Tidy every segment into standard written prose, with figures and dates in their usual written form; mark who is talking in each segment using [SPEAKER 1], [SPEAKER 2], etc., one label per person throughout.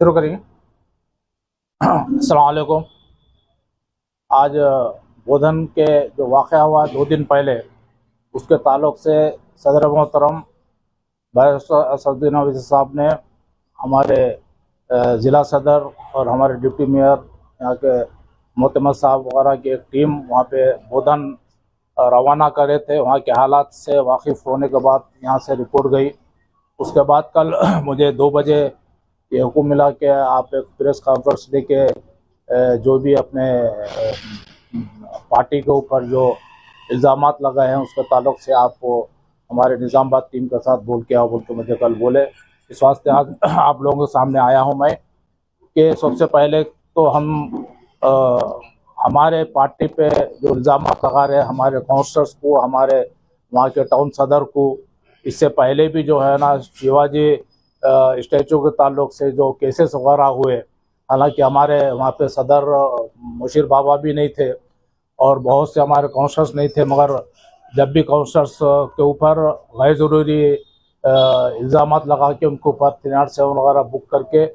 [SPEAKER 1] शुरू करेंगे। अस्सलाम वालेकुम। आज बोधन के जो वाक़या हुआ 2 दिन पहले, उसके ताल्लुक़ से सदर मोहतरम बैरिस्टर असदुद्दीन ओवैसी साहब ने हमारे ज़िला सदर और हमारे डिप्टी मेयर यहाँ के मोतमद साहब वगैरह की एक टीम वहाँ पे बोधन रवाना करे थे। वहाँ के हालात से वाकिफ़ होने के बाद यहाँ से रिपोर्ट गई। उसके बाद कल मुझे 2 बजे ये हुक्म मिला कि आप एक प्रेस कॉन्फ्रेंस लेके जो भी अपने पार्टी के ऊपर जो इल्ज़ामात लगाए हैं उसके ताल्लुक़ से आप हमारे निज़ामाबाद टीम के साथ बोल के आओ बोल के मुझे कल बोले। इस वास्ते आज आप लोगों के सामने आया हूं मैं कि सबसे पहले तो हम हमारे पार्टी पे जो इल्ज़ामात लगा रहे हैं हमारे काउंसलर्स को, हमारे वहाँ के टाउन सदर को, इससे पहले भी जो है ना शिवाजी स्टैचू के ताल्लुक़ से जो केसेस वगैरह हुए, हालांकि हमारे वहाँ पे सदर मुशीर बाबा भी नहीं थे और बहुत से हमारे काउंसलर्स नहीं थे, मगर जब भी काउंसलर्स के ऊपर गैर ज़रूरी इल्ज़ामात लगा के उनके ऊपर 387 वगैरह बुक करके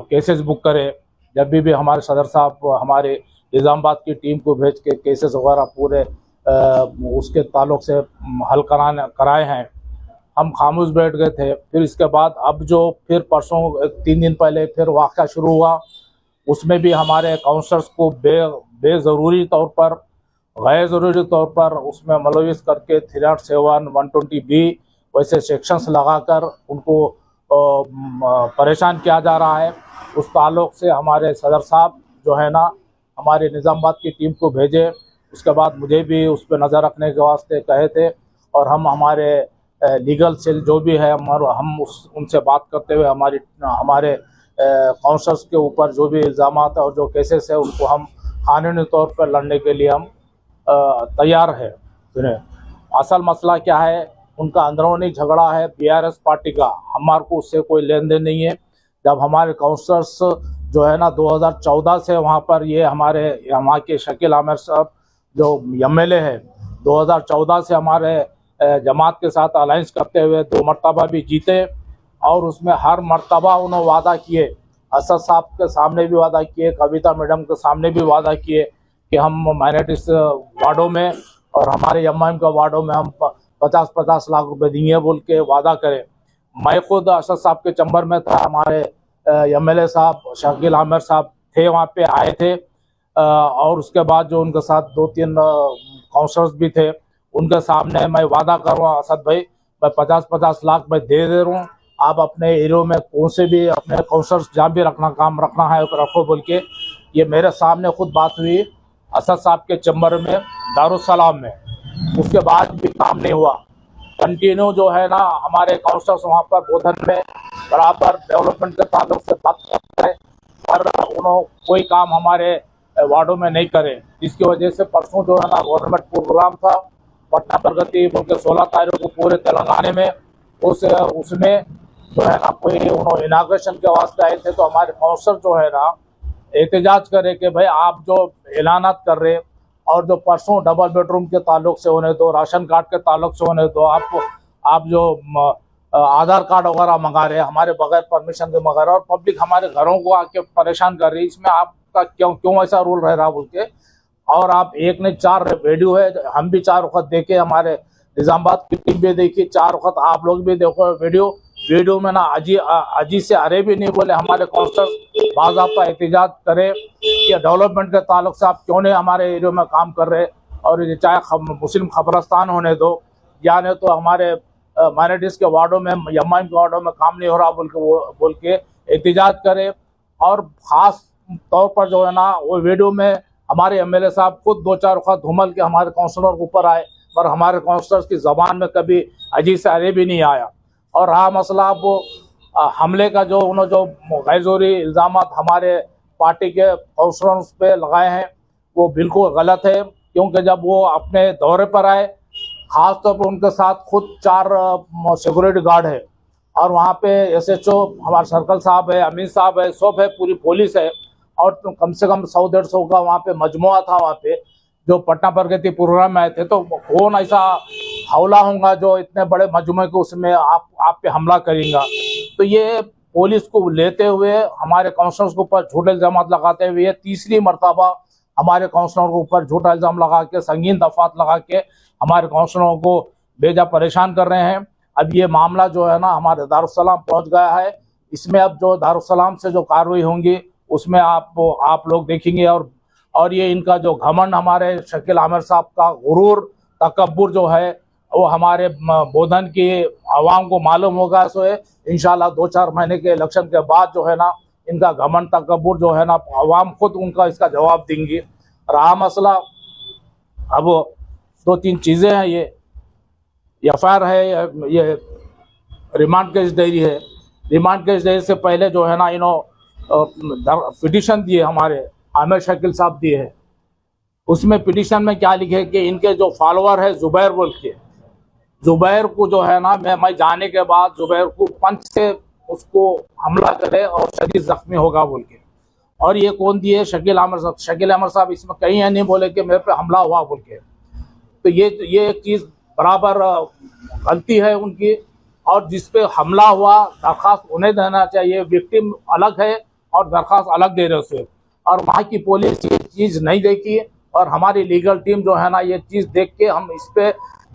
[SPEAKER 1] केसेस बुक करे, जब भी हमारे सदर साहब हमारे निज़ामाबाद की टीम को भेज के केसेस वगैरह पूरे उसके ताल्लुक़ से हल कराए हैं, हम खामोश बैठ गए थे। फिर इसके बाद अब जो फिर परसों 3 दिन पहले फिर वाक़या शुरू हुआ, उसमें भी हमारे काउंसलर्स को बेज़रूरी तौर पर, गैर ज़रूरी तौर पर उसमें मुलविस करके 387, 120B वैसे सेक्शंस लगाकर उनको परेशान किया जा रहा है। उस ताल्लुक़ से हमारे सदर साहब जो है ना हमारे निज़ामाबाद की टीम को भेजे। उसके बाद मुझे भी उस पर नज़र रखने के वास्ते कहे थे और हम हमारे लीगल सेल जो भी है हम उनसे बात करते हुए हमारे काउंसलर्स के ऊपर जो भी इल्ज़ामात और जो केसेस है उनको हम कानूनी तौर पर लड़ने के लिए हम तैयार है। असल मसला क्या है, उनका अंदरूनी झगड़ा है बीआरएस पार्टी का, हमारे को उससे कोई लेन देन नहीं है। जब हमारे काउंसलर्स जो है ना 2014 से वहाँ पर ये हमारे वहाँ के शकील आमिर साहब जो एमएलए है, 2014 से हमारे जमात के साथ अलायंस करते हुए 2 मरतबा भी जीते और उसमें हर मरतबा उन्होंने वादा किए, असद साहब के सामने भी वादा किए, कविता मैडम के सामने भी वादा किए कि हम माइनॉरिटीज वार्डों में और हमारे एमआईएम के वार्डों में हम 50-50 लाख रुपए देंगे बोल के वादा करें। मैं खुद असद साहब के चंबर में था, हमारे एमएलए साहब शकील आमिर साहब थे, वहाँ पे आए थे और उसके बाद जो उनके साथ 2-3 काउंसलर्स भी थे, उनके सामने मैं वादा कर रहा हूँ असद भाई, मैं 50-50 लाख मैं दे रहा हूँ, आप अपने एरियो में कौन से भी अपने काउंसलर्स जहाँ भी काम रखना है रखो बोल के। ये मेरे सामने खुद बात हुई असद साहब के चंबर में दारुसलाम में। उसके बाद भी काम नहीं हुआ। कंटिन्यू जो है ना हमारे काउंसलर्स वहाँ पर बोधन में बराबर डेवलपमेंट के ताल्लुक से बात करते हैं पर उन्होंने कोई काम हमारे वार्डों में नहीं करे, जिसकी वजह से परसों जो है ना गवर्नमेंट प्रोग्राम था पटना प्रगति बोल 16 तारीख को पूरे तेलंगाना में, उसमें जो है ना कोई उन्होंने इनाग्रेशन के वास्ते आए थे, तो हमारे काउंसलर जो है ना एहतजाज करे कि भाई आप जो ऐलानात कर रहे और जो परसों डबल बेडरूम के ताल्लुक से होने दो, राशन कार्ड के ताल्लुक से होने दो, आप जो आधार कार्ड वगैरह मंगा रहे हमारे बगैर परमिशन के वगैरह और पब्लिक हमारे घरों को आके परेशान कर रही है, इसमें आपका क्यों ऐसा रूल रह रहा बोल के। और आप एक ने 4 वीडियो है, हम भी 4 वक्त देखे, हमारे निज़ामाबाद की टीम भी देखी, 4 वक्त आप लोग भी देखो वीडियो में ना अजी से अरे भी नहीं बोले। हमारे काउंसलर बाज़ाब्ता एहतजाज करे कि डेवलपमेंट के ताल्लुक से आप क्यों नहीं हमारे एरिया में काम कर रहे, और ये चाहे मुस्लिम खबरस्तान होने दो या नहीं तो हमारे माइनॉरिटीज़ के वार्डों में एमआईएम के वार्डों में काम नहीं हो रहा बोल के एहतजाज करे। और ख़ास तौर पर जो है ना वो वीडियो में हमारे एमएलए साहब खुद 2-4 वक्त धूमल के हमारे काउंसलर के ऊपर आए, पर हमारे काउंसलर्स की ज़बान में कभी अजी से अरे भी नहीं आया। और रहा मसला वो हमले का, जो उन्होंने जो गैर-ज़रूरी इल्ज़ामात हमारे पार्टी के काउंसलर्स पे लगाए हैं वो बिल्कुल गलत है, क्योंकि जब वो अपने दौरे पर आए ख़ास तौर पर उनके साथ खुद 4 सिक्योरिटी गार्ड है और वहाँ पे एसएचओ हमारे सर्कल साहब है, अमीन साहब है, सब है, पूरी पुलिस है और कम से कम 100-150 का वहाँ पे मजमुआ था वहाँ पे जो पटना प्रगति प्रोग्राम में आए थे। तो कौन ऐसा हौला होगा जो इतने बड़े मजमुए को उसमें आप पे हमला करेगा। तो ये पुलिस को लेते हुए हमारे काउंसलर्स के ऊपर झूठे इल्जाम लगाते हुए तीसरी मर्तबा हमारे काउंसलरों के ऊपर झूठा इल्जाम लगा के संगीन दफात लगा के हमारे काउंसलरों को बेजा परेशान कर रहे हैं। अब ये मामला जो है ना हमारे दारुस्सलाम पहुंच गया है। इसमें अब जो दारुस्सलाम से जो कार्रवाई होंगी उसमें आप लोग देखेंगे। और ये इनका जो घमंड, हमारे शकील आमिर साहब का गुरूर तकब्बुर जो है वो हमारे बोधन की आवाम को मालूम होगा। सो इंशाल्लाह 2-4 महीने के इलेक्शन के बाद जो है ना इनका घमंड तकब्बुर जो है ना आवाम खुद उनका इसका जवाब देंगी। रहा मसला, अब 2-3 चीज़ें हैं। ये एफआईआर है, ये रिमांड केस डायरी है। रिमांड केस डायरी से पहले जो है ना पिटीशन दिए हमारे आमिर शकील साहब दिए हैं। उसमें पिटीशन में क्या लिखे कि इनके जो फॉलोअर है जुबैर बोल के, जुबैर को जो है ना मैं जाने के बाद जुबैर को पंच से उसको हमला करे और शदीद जख्मी होगा बोल के। और ये कौन दिए? शकील आमिर साहब। शकील आमिर साहब इसमें कहीं नहीं बोले कि मेरे पे हमला हुआ बोल के। तो ये एक चीज़ बराबर गलती है उनकी। और जिस पे हमला हुआ दरख्वास्त उन्हें देना चाहिए, विक्टिम अलग है और दरख्वास्त अलग दे रहे उसे। और वहाँ की पुलिस ये चीज़ नहीं देखी और हमारी लीगल टीम जो है ना ये चीज़ देख के हम इस पे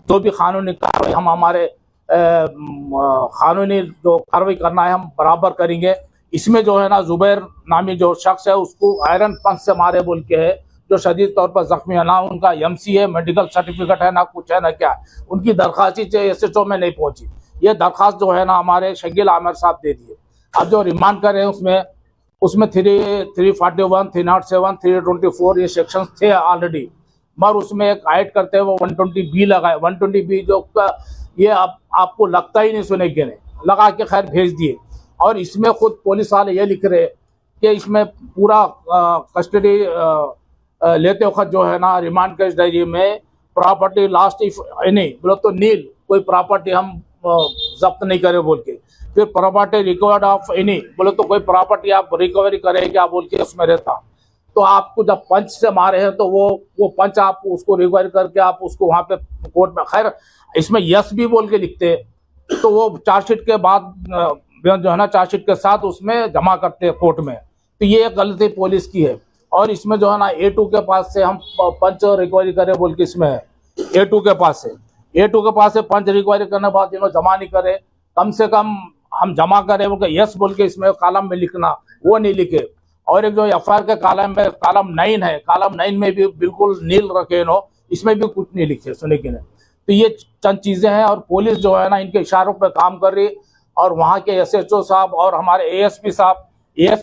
[SPEAKER 1] जो भी कानूनी कार्रवाई हम हमारे कानूनी जो कार्रवाई करना है हम बराबर करेंगे। इसमें जो है ना जुबैर नामी जो शख्स है उसको आयरन पंच से मारे बोल के है, जो शदीद तौर पर जख्मी है। ना उनका एमसी है, मेडिकल सर्टिफिकेट है, ना कुछ है ना क्या। उनकी दरख्वास्त SHO में नहीं पहुंची। ये दरख्वास्त जो है ना हमारे शकील आमिर साहब दे दिए। अब जो रिमांड कर रहे हैं उसमें 341, 307, 324 ये सेक्शंस थे ऑलरेडी, मगर उसमें एक ऐड करते हुए 120B लगाए। 120B जो ये आपको लगता ही नहीं सुने के नहीं लगा के खैर भेज दिए। और इसमें खुद पुलिस वाले ये लिख रहे कि इसमें पूरा कस्टडी लेते वक्त जो है ना रिमांड केस डायरी में प्रॉपर्टी लास्ट इफ एनी बोलो तो नील, कोई प्रॉपर्टी हम जब्त नहीं करे बोल के। फिर प्रॉपर्टी रिकवर्ड ऑफ एनी बोले तो कोई प्रॉपर्टी आप रिकवरी करें क्या बोल के उसमें रहता। तो आपको जब पंच से मारे हैं तो वो पंच आप उसको रिकवरी करके आप उसको वहाँ पे कोर्ट में, खैर इसमें यस भी बोल के लिखते तो वो चार्जशीट के बाद जो है ना चार्जशीट के साथ उसमें जमा करते हैं कोर्ट में। तो ये एक गलती पुलिस की है। और इसमें जो है ना A2 के पास से हम पंच रिकवरी करें बोल के इसमें है। A2 के पास से पंच रिकवरी करने बाद इन्होंने जमा नहीं करे, कम से कम हम जमा करें बोल के यस बोल के इसमें कॉलम में लिखना, वो नहीं लिखे। और एक जो एफआईआर के कॉलम में कॉलम 9 है, कॉलम 9 में भी बिल्कुल नील रखे नो, इसमें भी कुछ नहीं लिखे सुने कि नहीं। तो ये चंद चीज़ें हैं और पुलिस जो है ना इनके इशारों पर काम कर रही। और वहाँ के SHO साहब और हमारे ASP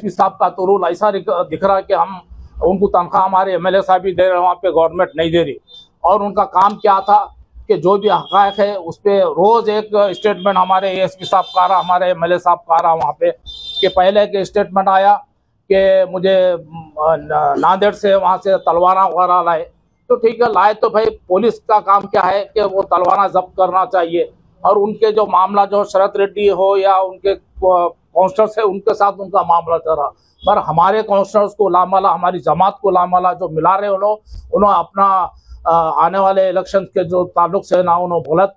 [SPEAKER 1] साहब का तो रूल ऐसा दिख रहा है कि हम उनको तनख्वाह हमारे MLA साहब ही दे रहे हैं, वहाँ पे गवर्नमेंट नहीं दे रही। और उनका काम क्या था कि जो भी हक़ाइक़ है उस पर रोज़ एक स्टेटमेंट हमारे ASP साहब का रहा, हमारे MLA साहब का रहा वहाँ पे कि पहले एक स्टेटमेंट आया कि मुझे नांदेड़ से वहाँ से तलवारा वगैरह लाए। तो ठीक है लाए, तो भाई पुलिस का काम क्या है कि वो तलवारा जब्त करना चाहिए। और उनके जो मामला जो शरत रेड्डी हो या उनके काउंसलर्स है उनके साथ उनका मामला चल रहा, पर हमारे काउंसलर्स को लामाला, हमारी जमात को लामाला जो मिला रहे उन्होंने अपना आने वाले इलेक्शन के जो ताल्लुक से ना उन्होंने गलत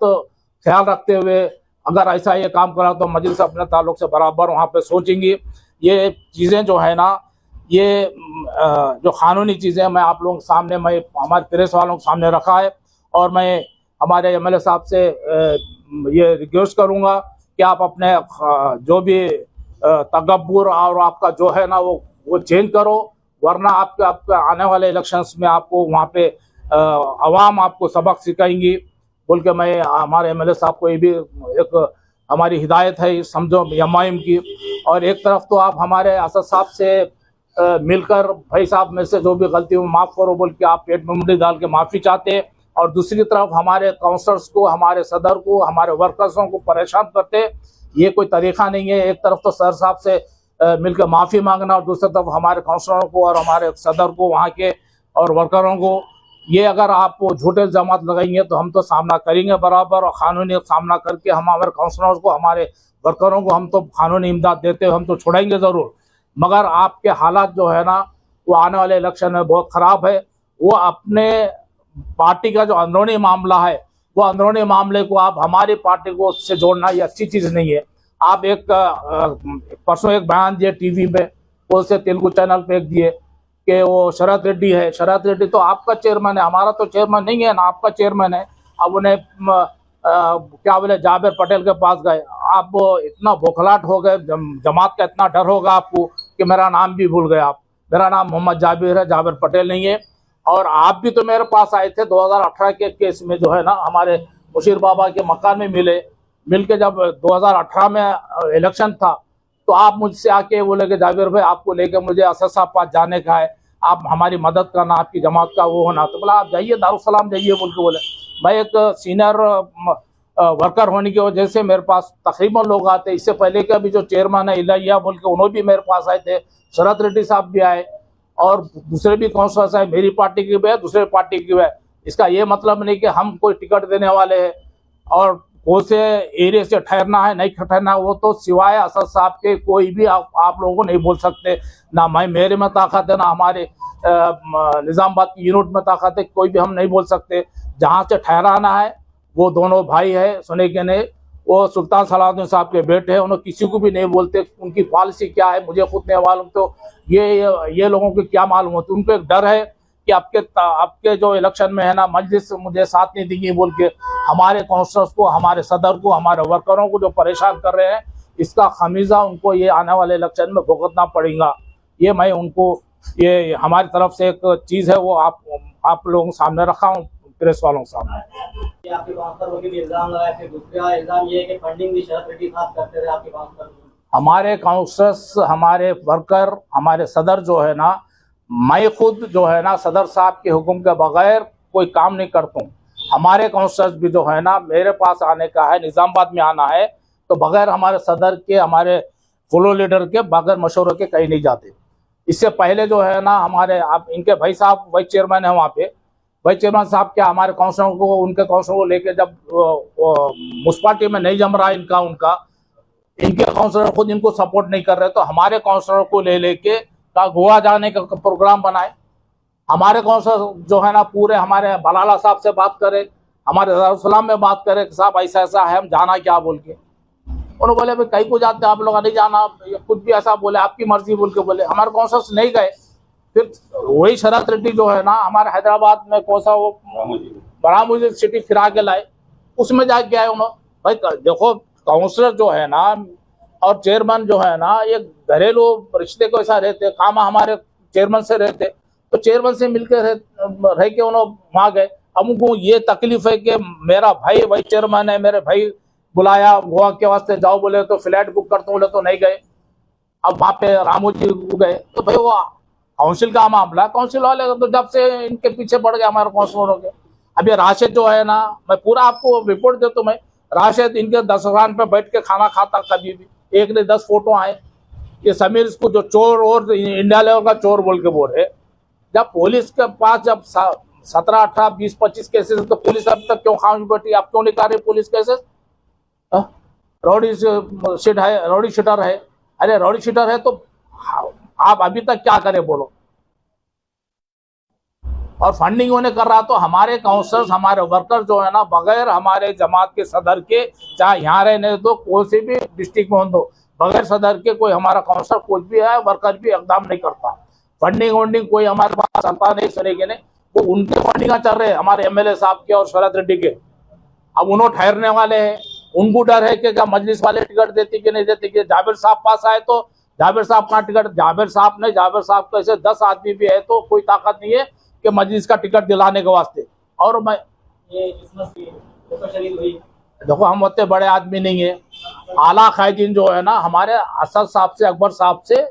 [SPEAKER 1] ख्याल रखते हुए अगर ऐसा ये काम करा तो मजलिस अपने ताल्लुक से बराबर वहाँ पे सोचेंगी। ये चीज़ें जो है ना ये जो कानूनी चीज़ें मैं आप लोगों के सामने, मैं हमारे प्रेस वालों के सामने रखा है। और मैं हमारे MLA साहब से ये रिक्वेस्ट करूँगा कि आप अपने जो भी तकब्बुर और आपका जो है ना वो चेंज करो, वरना आपके आने वाले इलेक्शंस में आपको वहाँ पे अवाम आपको सबक सिखाएंगी बोल के मैं हमारे MLA साहब को ये भी एक हमारी हिदायत है समझो MIM की। और एक तरफ तो आप हमारे असद साहब से मिलकर भाई साहब में से जो भी गलती हो माफ़ करो बोल के आप पेट में मुंडी डाल के माफ़ी चाहते हैं, और दूसरी तरफ हमारे काउंसलर्स को, हमारे सदर को, हमारे वर्कर्सों को परेशान करते, ये कोई तरीक़ा नहीं है। एक तरफ तो सर साहब से मिलकर माफ़ी मांगना और दूसरी तरफ हमारे काउंसलरों को और हमारे सदर को वहाँ के और वर्करों को, ये अगर आप झूठे इल्ज़ाम लगाएंगे तो हम तो सामना करेंगे बराबर, और क़ानूनी सामना करके हम हमारे काउंसलर्स को, हमारे वर्करों को हम तो कानूनी इमदाद देते हैं, हम तो छोड़ेंगे ज़रूर। मगर आपके हालात जो है ना वो आने वाले इलेक्शन में बहुत ख़राब है। वो अपने पार्टी का जो अंदरूनी मामला है वो अंदरूनी मामले को आप हमारी पार्टी को उससे जोड़ना ये अच्छी चीज़ नहीं है। आप एक परसों एक बयान दिए टीवी में, वो से तेलुगु चैनल पे एक दिए कि वो शरद रेड्डी है। शरद रेड्डी तो आपका चेयरमैन है, हमारा तो चेयरमैन नहीं है ना, आपका चेयरमैन है। अब उन्हें क्या बोले जाबिर पटेल के पास गए। आप इतना बौखलाहट हो गए, जमात का इतना डर होगा आपको कि मेरा नाम भी भूल गए आप। मेरा नाम मोहम्मद जाबिर है, जाबिर पटेल नहीं है। और आप भी तो मेरे पास आए थे 2018 के केस में, जो है ना, हमारे मुशीर बाबा के मकान में मिल के जब 2018 में इलेक्शन था, तो आप मुझसे आके बोले कि जाबिर भाई आपको लेके मुझे असद साहब पास जाने का है, आप हमारी मदद करना, आपकी जमात का वो होना। तो बोला आप जाइए दारुसलाम जाइए बोल के बोले। मैं एक सीनियर वर्कर होने की वजह से मेरे पास तकरीबन लोग आते। इससे पहले का भी जो चेयरमैन है इलाहिया बोल के, उन्होंने भी मेरे पास आए थे। शरद रेड्डी साहब भी आए और दूसरे भी काउंसलर्स आए, मेरी पार्टी की भी है, दूसरे पार्टी की भी है। इसका ये मतलब नहीं कि हम कोई टिकट देने वाले हैं और कौन से एरिया से ठहरना है नहीं ठहरना, वो तो सिवाय असद साहब के कोई भी आप लोगों को नहीं बोल सकते। ना मेरे में ताकत है, ना हमारे निजामाबाद की यूनिट में ताकत है, कोई भी हम नहीं बोल सकते। जहाँ से ठहराना है वो दोनों भाई है सुने के नहीं, वो सुल्तान सलाहुद्दीन साहब के बेटे हैं, उन्होंने किसी को भी नहीं बोलते। उनकी पॉलिसी क्या है मुझे खुद नहीं मालूम, तो ये लोगों को क्या मालूम होती। उनको एक डर है कि आपके जो इलेक्शन में है ना, मजलिस मुझे साथ नहीं देंगी बोल के। हमारे काउंसलर्स को, हमारे सदर को, हमारे वर्करों को जो परेशान कर रहे हैं, इसका खमीजा उनको ये आने वाले इलेक्शन में भुगतना पड़ेगा। ये मैं उनको, ये हमारी तरफ से एक चीज़ है, वो आप लोगों के सामने रखा हूँ, प्रेस वालों के सामने।
[SPEAKER 2] आपके काउंसलर के इल्जाम लगाए थे, दूसरा इल्जाम ये है कि फंडिंग भी शरद रेड्डी साहब करते थे आपके काउंसलर। हमारे
[SPEAKER 1] काउंसलर्स, हमारे वर्कर, हमारे सदर जो है ना, मैं खुद जो है ना सदर साहब के हुक्म के बगैर कोई काम नहीं करता हूँ। हमारे काउंसलर्स भी जो है ना, मेरे पास आने का है, निजामाबाद में आना है, तो बगैर हमारे सदर के, हमारे फ्लो लीडर के, बगैर मशवरे के कहीं नहीं जाते। इससे पहले जो है ना, हमारे आप इनके भाई साहब वाइस चेयरमैन है वहाँ पे, वाइस चेयरमैन साहब क्या हमारे काउंसलरों को, उनके काउंसलरों को लेके जब म्यूनसिपालिटी में नहीं जम रहा इनके काउंसलर खुद इनको सपोर्ट नहीं कर रहे, तो हमारे काउंसलर को लेके का गोवा जाने का प्रोग्राम बनाए। हमारे काउंसलर जो है ना पूरे हमारे बलाला साहब से बात करे, हमारे दारुसलाम में बात करे कि साहब ऐसा ऐसा है, हम जाना क्या बोल के। उन्होंने बोले भाई कहीं को जाते आप लोग नहीं जाना, कुछ भी ऐसा बोले, आपकी मर्जी बोल के बोले। हमारे काउंसलर्स नहीं गए। फिर वही शरद रेड्डी जो है ना, हमारे हैदराबाद में कौन सा वो बरामुजी सिटी फिरा के लाए, उसमें जाके आए उन्होंने। भाई देखो काउंसलर जो है ना और चेयरमैन जो है ना, ये घरेलू रिश्ते को ऐसा रहते, काम हमारे चेयरमैन से रहते, तो चेयरमैन से मिलकर रह के उन्होंने वहाँ गए। अब उनको ये तकलीफ है कि मेरा भाई वाइस चेयरमैन है, मेरे भाई बुलाया गोवा के वास्ते जाओ बोले तो फ्लैट बुक करते बोले तो नहीं गए। अब वहाँ पे रामू जी गए, तो भाई वो काउंसिल का मामला, काउंसिल वाले तो जब से इनके पीछे पड़ गए हमारे काउंसिलरों के। अब ये राशिद जो है ना, मैं पूरा आपको रिपोर्ट देता हूँ। मैं राशिद इनके दस्तरखान पे बैठ के खाना खाता, कभी भी एक ने 10 फोटो आए। ये समीर इसको जो चोर और इंडिया लेवल का चोर बोल के बोल रहे। जब पुलिस के पास जब 17, 18, 20, 25 केसेस, तो पुलिस अब तक क्यों खामोश बैठी? आप क्यों नहीं कर रहे पुलिस केसेस? रॉडी शीट है, रॉडी शीटर है। अरे रॉडी शीटर है तो आप अभी तक क्या करें बोलो? और फंडिंग होने कर रहा, तो हमारे काउंसलर्स, हमारे वर्कर जो है ना, बगैर हमारे जमात के सदर के, चाहे यहाँ रहने दो, कोई से भी डिस्ट्रिक्ट में हो, बगैर सदर के कोई हमारा काउंसलर कुछ भी है, वर्कर भी इकदाम नहीं करता। फंडिंग वंडिंग कोई हमारे पास चलता नहीं, सुनेंगे नहीं। वो उनके फंडिंग चल रहे हैं, हमारे एमएलए साहब के और शरद रेड्डी के। अब उन्होंने ठहरने वाले हैं, उनको डर है कि क्या मजलिस वाले टिकट देती कि नहीं देती। कि जाबिर साहब पास आए तो जाबिर साहब का टिकट, जाबिर साहब नहीं, जाबिर साहब को ऐसे 10 आदमी भी है तो कोई ताकत नहीं है कि मजलिस का टिकट दिलाने के वास्ते। और मैं ये देखो हम उतने बड़े आदमी नहीं है। आला कायदीन जो है ना, हमारे असद साहब से, अकबर साहब से,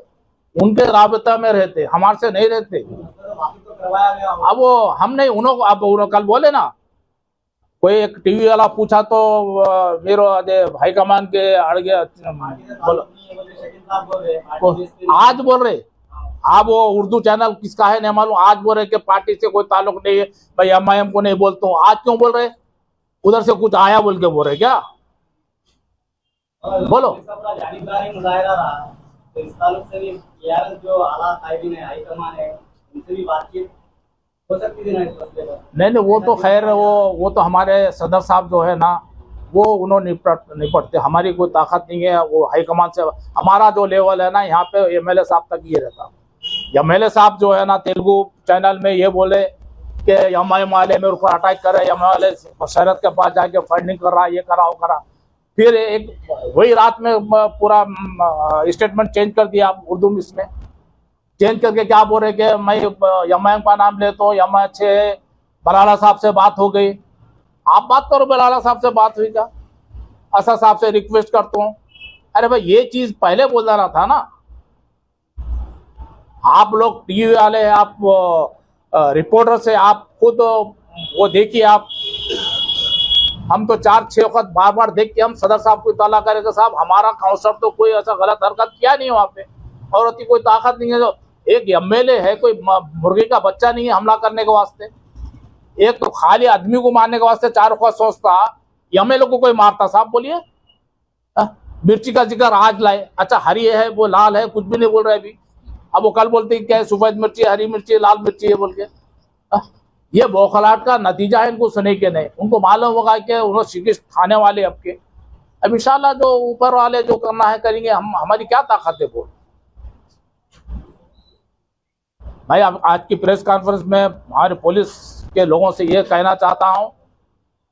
[SPEAKER 1] उनके राबता में रहते, हमारे से नहीं रहते। अब वो हम नहीं, उन्होंने अब कल बोले ना, कोई एक टीवी वाला पूछा तो मेरे भाई कमान के अड़ गया, आज बोल रहे। आप वो उर्दू चैनल किसका है नहीं मालूम, आज बोल रहे कि पार्टी से कोई ताल्लुक नहीं है भाई, एमआईएम को नहीं बोलता हूँ। आज क्यों बोल रहे? उधर से कुछ आया बोल के बोल रहे क्या? बोलो। नहीं, वो तो खैर वो तो हमारे सदर साहब जो है ना, वो उन्होंने निपटते। हमारी कोई ताकत नहीं है, वो हाईकमान से हमारा जो लेवल है ना यहाँ पे एमएलए साहब तक ये रहता। एमएलए साहब जो है ना तेलुगु चैनल में ये बोले कि एमआईएम वाले मेरे ऊपर अटैक कर रहे, एमआईएम वाले शरद के पास जाके फंडिंग कर रहा, ये करा वो करा। फिर एक वही रात में पूरा स्टेटमेंट चेंज कर दिया उर्दू में, इसमें चेंज करके क्या बोल रहे कि मैं एमआईएम का नाम ले तो एमआईएम से बलाला साहब से बात हो गई। आप बात करो, बलाला साहब से बात हुई क्या? असद साहब से रिक्वेस्ट करता हूँ। अरे भाई ये चीज पहले बोल देना था ना। आप लोग टीवी वाले, आप रिपोर्टर से आप खुद वो देखिए। आप हम तो 4-6 वक्त बार बार देख के हम सदर साहब को इताला करेंगे, साहब हमारा काउंसलर तो कोई ऐसा गलत हरकत किया नहीं वहाँ पे, और अति कोई ताकत नहीं है। जो एक एमएलए है, कोई मुर्गी का बच्चा नहीं है हमला करने के वास्ते। एक तो खाली आदमी को मारने के वास्ते 4 वक्त सोचता, एमएलए को कोई मारता? साहब बोलिए, मिर्ची का जिक्र आज लाए, अच्छा हरी है वो लाल है, कुछ भी नहीं बोल रहे अभी। अब वो कल बोलते क्या है, सफेद मिर्ची, हरी मिर्ची, लाल मिर्ची है बोल के। ये बौखलाहट का नतीजा है इनको सुने के नहीं। उनको मालूम होगा कि उन्होंने शिकस्त खाने वाले आपके। अब इंशाल्लाह जो ऊपर वाले जो करना है करेंगे, हम हमारी क्या ताकत है बोल। भाई आज की प्रेस कॉन्फ्रेंस में हमारे पुलिस के लोगों से ये कहना चाहता हूँ,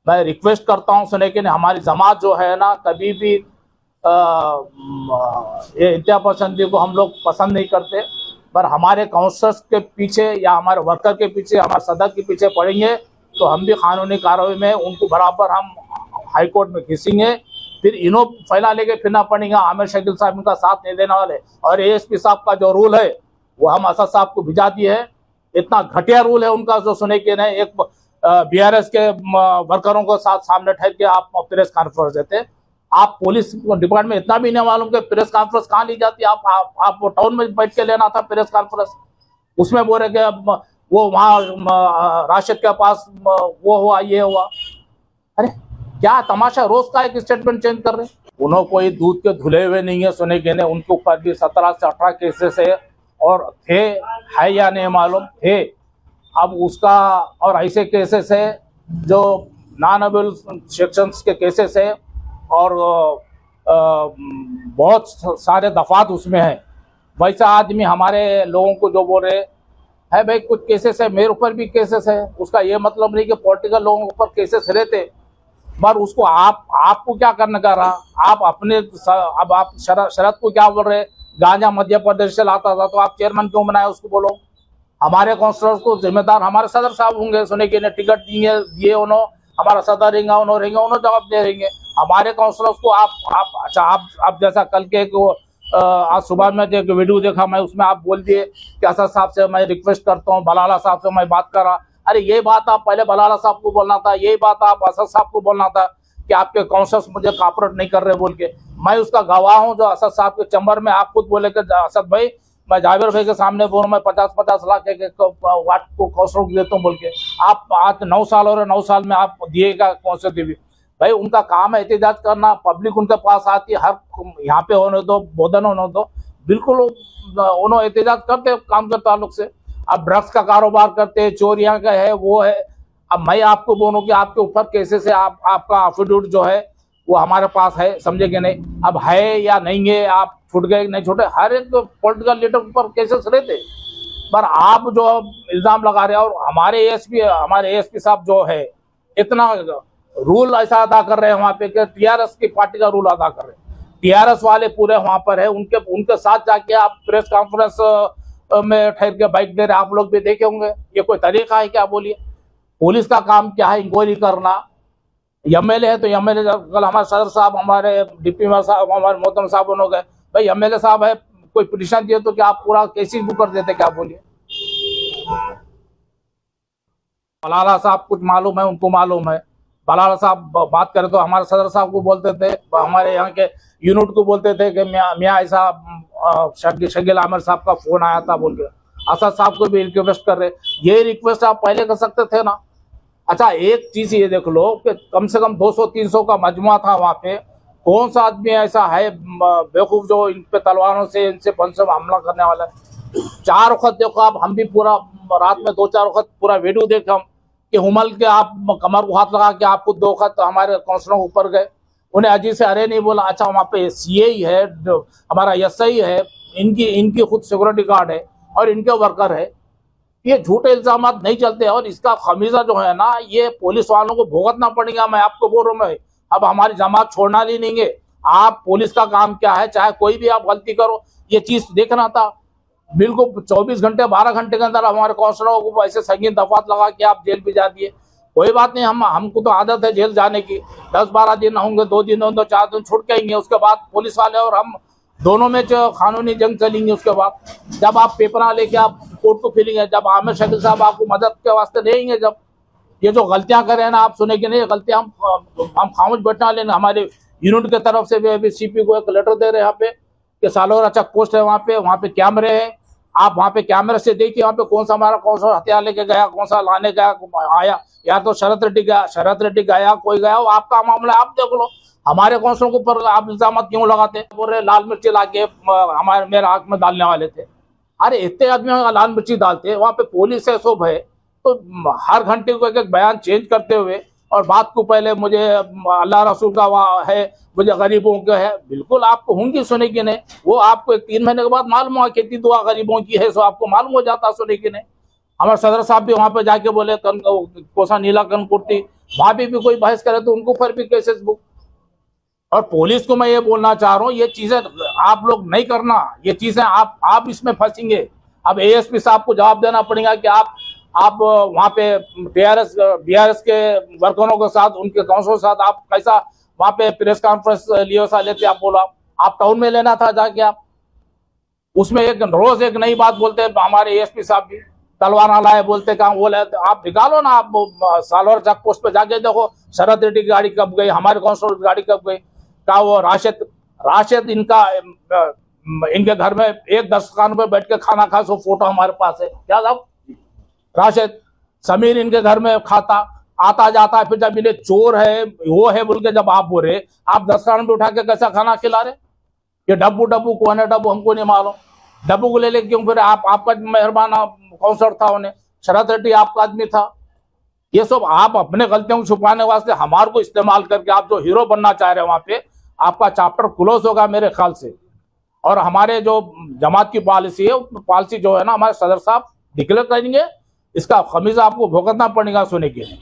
[SPEAKER 1] मैं रिक्वेस्ट करता हूँ सुने के नहीं। हमारी जमात जो है ना कभी भी ये इंतहा पसंदी को हम लोग पसंद नहीं करते, पर हमारे काउंसलर्स के पीछे या हमारे वर्कर के पीछे, हमारे सदर के पीछे पड़ेंगे तो हम भी कानूनी कार्रवाई में उनको बराबर हम हाई कोर्ट में घिसेंगे। फिर इन्हों फैला लेके फिरना पड़ेगा। आमिर शकील साहब इनका साथ नहीं देने वाले। और एएसपी साहब का जो रूल है वो हम असद साहब को भिजा दिए है। इतना घटिया रूल है उनका जो सुने के नहीं। एक बीआरएस के वर्करों को साथ सामने ठहर के आप प्रेस कॉन्फ्रेंस देते। आप पुलिस डिपार्टमेंट में इतना भी नहीं मालूम कि प्रेस कॉन्फ्रेंस कहाँ ली जाती है। आप टाउन में बैठ के लेना था प्रेस कॉन्फ्रेंस। उसमें बोल रहे कि वो वहाँ राशिद के पास वो हुआ, ये हुआ। अरे क्या तमाशा, रोज का एक स्टेटमेंट चेंज कर रहे। उन्होंने कोई दूध के धुले हुए नहीं है सुने के ने। उनके ऊपर भी 17 से 18 केसेस है, और थे है या नहीं मालूम थे। अब उसका और ऐसे केसेस है जो नॉन अवेलेबल सेक्शंस के केसेस है, और बहुत सारे दफात उसमें है। वैसा आदमी हमारे लोगों को जो बोल रहे है, भाई कुछ केसेस है, मेरे ऊपर भी केसेस है। उसका ये मतलब नहीं कि पॉलिटिकल लोगों के ऊपर केसेस रहते, पर उसको आपको क्या करने का रहा। आप अपने अब आप शरद को क्या बोल रहे, गांजा मध्य प्रदेश से लाता था तो आप चेयरमैन क्यों बनाए उसको बोलो। हमारे काउंसलर्स को जिम्मेदार हमारे सदर साहब होंगे सुने के टिकट दिए उन्होंने, हमारा सदर रहेंगे, उन्होंने जवाब दे रहेंगे। हमारे काउंसलर्स को अच्छा आप जैसा कल के आज सुबह में जो वीडियो देखा मैं, उसमें आप बोल दिए कि असद साहब से मैं रिक्वेस्ट करता हूँ, बलाला साहब से मैं बात कर रहा। अरे ये बात आप पहले बलाला साहब को बोलना था, यही बात आप असद साहब को बोलना था कि आपके काउंसलर्स मुझे कॉपरेट नहीं कर रहे बोल के। मैं उसका गवाह हूँ जो असद साहब के चैम्बर में आप खुद बोले कि असद भाई मैं जावेर भाई के सामने बोलूँ, मैं 50-50 लाख के वाट को काउंसलर को देता हूँ बोल के। आप आज 9 साल हो रहे, 9 साल में आप दिएगा काउंसलर देवी। भाई उनका काम है एहतजाज करना, पब्लिक उनके पास आती है, हर यहाँ पे होने दो, बोधन होने दो, बिल्कुल उन्होंने एहतजाज करते काम के ताल्लुक से। अब ड्रग्स का कारोबार करते, चोरियां का है वो है। अब मैं आपको बोलूं कि आपके ऊपर केसेस है, आपका एफिडेविट जो है वो हमारे पास है, समझे कि नहीं। अब है या नहीं है, आप छूट गए नहीं छूटे, हर एक पॉलिटिकल लीडर पर केसेस रहते, पर आप जो इल्जाम लगा रहे हैं। और हमारे एएसपी साहब जो है इतना रूल ऐसा अदा कर रहे हैं वहां पे कि टीआरएस की पार्टी का रूल अदा कर रहे हैं। टीआरएस वाले पूरे वहां पर है, उनके साथ जाके आप प्रेस कॉन्फ्रेंस में ठहर के बाइक दे रहे, आप लोग भी देखे होंगे। ये कोई तरीका है क्या बोलिए। पुलिस का काम क्या है, इंक्वायरी करना। एमएलए है तो एमएलए, कल हमारे सदर साहब, हमारे डिप्टी साहब, हमारे मोहतरम साहब हो गए, भाई एमएलए साहब है, कोई पिटीशन दिए तो क्या आप पूरा केस बुक कर देते क्या बोलिए। बलाला साहब कुछ मालूम है, उनको मालूम है। बलाला साहब बात करें तो हमारे सदर साहब को बोलते थे, हमारे यहाँ के यूनिट को बोलते थे कि मियाँ ऐसा शकील आमिर साहब का फोन आया था बोल के। असद साहब को भी रिक्वेस्ट कर रहे, ये रिक्वेस्ट आप पहले कर सकते थे ना। अच्छा एक चीज ये देख लो कि कम से कम 200-300 का मजमुआ था वहाँ पे। कौन सा आदमी ऐसा है बेवकूफ जो इन पे तलवारों से, इनसे पंचों में हमला करने वाला है। 4 वक्त देखो आप, हम भी पूरा रात में 2-4 वक्त पूरा वीडियो देखे हम कि हुमल के आप कमर को हाथ लगा के आप खुद 2 वक्त हमारे काउंसलरों के ऊपर गए। उन्हें अजीत से अरे नहीं बोला। अच्छा वहाँ पे सीए है, हमारा एसआई है, इनकी खुद सिक्योरिटी गार्ड है और इनके वर्कर है। ये झूठे इल्जाम नहीं चलते और इसका खमीजा जो है ना, ये पुलिस वालों को भुगतना पड़ेगा। मैं आपको बोल रहा हूँ, अब हमारी जमात छोड़ना नहीं देंगे। आप पुलिस का काम क्या है, चाहे कोई भी आप गलती करो, ये चीज देखना था। बिल्कुल 24 घंटे 12 घंटे के अंदर हमारे काउंसलरों को ऐसे संगीन दफात लगा के आप जेल भी जा दिए। कोई बात नहीं, हमको तो आदत है जेल जाने की। 10-12 दिन होंगे, 2 दिन होंगे, 4 दिन छुट के आएंगे। उसके बाद पुलिस वाले और हम दोनों में जो कानूनी जंग चलेंगे। उसके बाद जब आप पेपर लेके आप कोर्ट को फिरेंगे, जब आमिर शकील साहब आपको मदद के वास्ते देंगे, जब ये जो गलतियां करें ना, आप सुनेंगे नहीं गलतियां, हम खामोश बैठना लेंगे। हमारे यूनिट की तरफ से भी अभी सीपी को एक लेटर दे रहे हैं यहाँ पे कि सालोरा चेक पोस्ट है, वहाँ पे कैमरे है। आप वहाँ पे कैमरे से देखिए वहाँ पे कौन सा हथियार लेके गया, कौन सा लाने गया आया, या तो शरत रेड्डी गया, कोई गया, वो आपका मामला आप देख लो। हमारे काउंसलर के ऊपर आप इल्जाम क्यों लगाते? बोल रहे लाल मिर्ची ला के मेरे आंख में डालने वाले थे। अरे इतने आदमी लाल मिर्ची डालते, वहाँ पे पुलिस है, सब है, तो हर घंटे को एक बयान चेंज करते हुए और बात को पहले मुझे अल्लाह रसूल का है, मुझे गरीबों का है। बिल्कुल आपको होंगी सुने की नहीं, वो आपको 3 महीने के बाद मालूम हुआ खेती दुआ गरीबों की है, सो आपको मालूम हो जाता सुने की नहीं। हमारे सदर साहब भी वहाँ पे जाके बोले कोसा नीला कन कुर्ती, वहाँ भी कोई बहस करे तो उनको पर भी केसेस बुक। और पुलिस को मैं ये बोलना चाह रहा हूँ, ये चीजें आप लोग नहीं करना, ये चीजें आप इसमें फंसेंगे। अब एएसपी साहब को जवाब देना पड़ेगा कि आप वहाँ पे बीआरएस के वर्करों के साथ, उनके काउंसिल के साथ आप कैसा वहाँ पे प्रेस कॉन्फ्रेंस लेते, आप बोला आप टाउन में लेना था जाके। आप उसमें एक रोज एक नई बात बोलते हैं। हमारे एएसपी साहब भी तलवार ना लाए बोलते, कहाँ बोले, आप निकालो ना। आप सालोर चेक पोस्ट पे जाके देखो शरद रेड्डी की गाड़ी कब गई, हमारे काउंसिलर की गाड़ी कब गई, का वो राशिद इनके घर में एक दस्तरखान पे बैठ के खाना खा, सो फोटो हमारे पास है। क्या साहब, राशिद समीर इनके घर में खाता आता जाता है, फिर जब इन्हें चोर है वो है बोल के जब आप बोल रहे, आप दस्तरखान पे उठा के कैसा खाना खिला रहे? ये डब्बू कौन है? डब्बू हमको नहीं मालूम, डब्बू को ले ले क्यों फिर? आपका मेहरबान काउंसलर था, उन्हें शरद रेड्डी आपका आदमी था। ये सब आप अपने गलतियों को छुपाने वास्ते हमारे को इस्तेमाल करके आप जो हीरो बनना चाह रहे हैं, वहां पे आपका चैप्टर क्लोज होगा मेरे ख्याल से। और हमारे जो जमात की पॉलिसी है, पॉलिसी जो है ना, हमारे सदर साहब डिक्लेयर करेंगे, इसका खमीजा आपको भुगतना पड़ेगा सुने के लिए।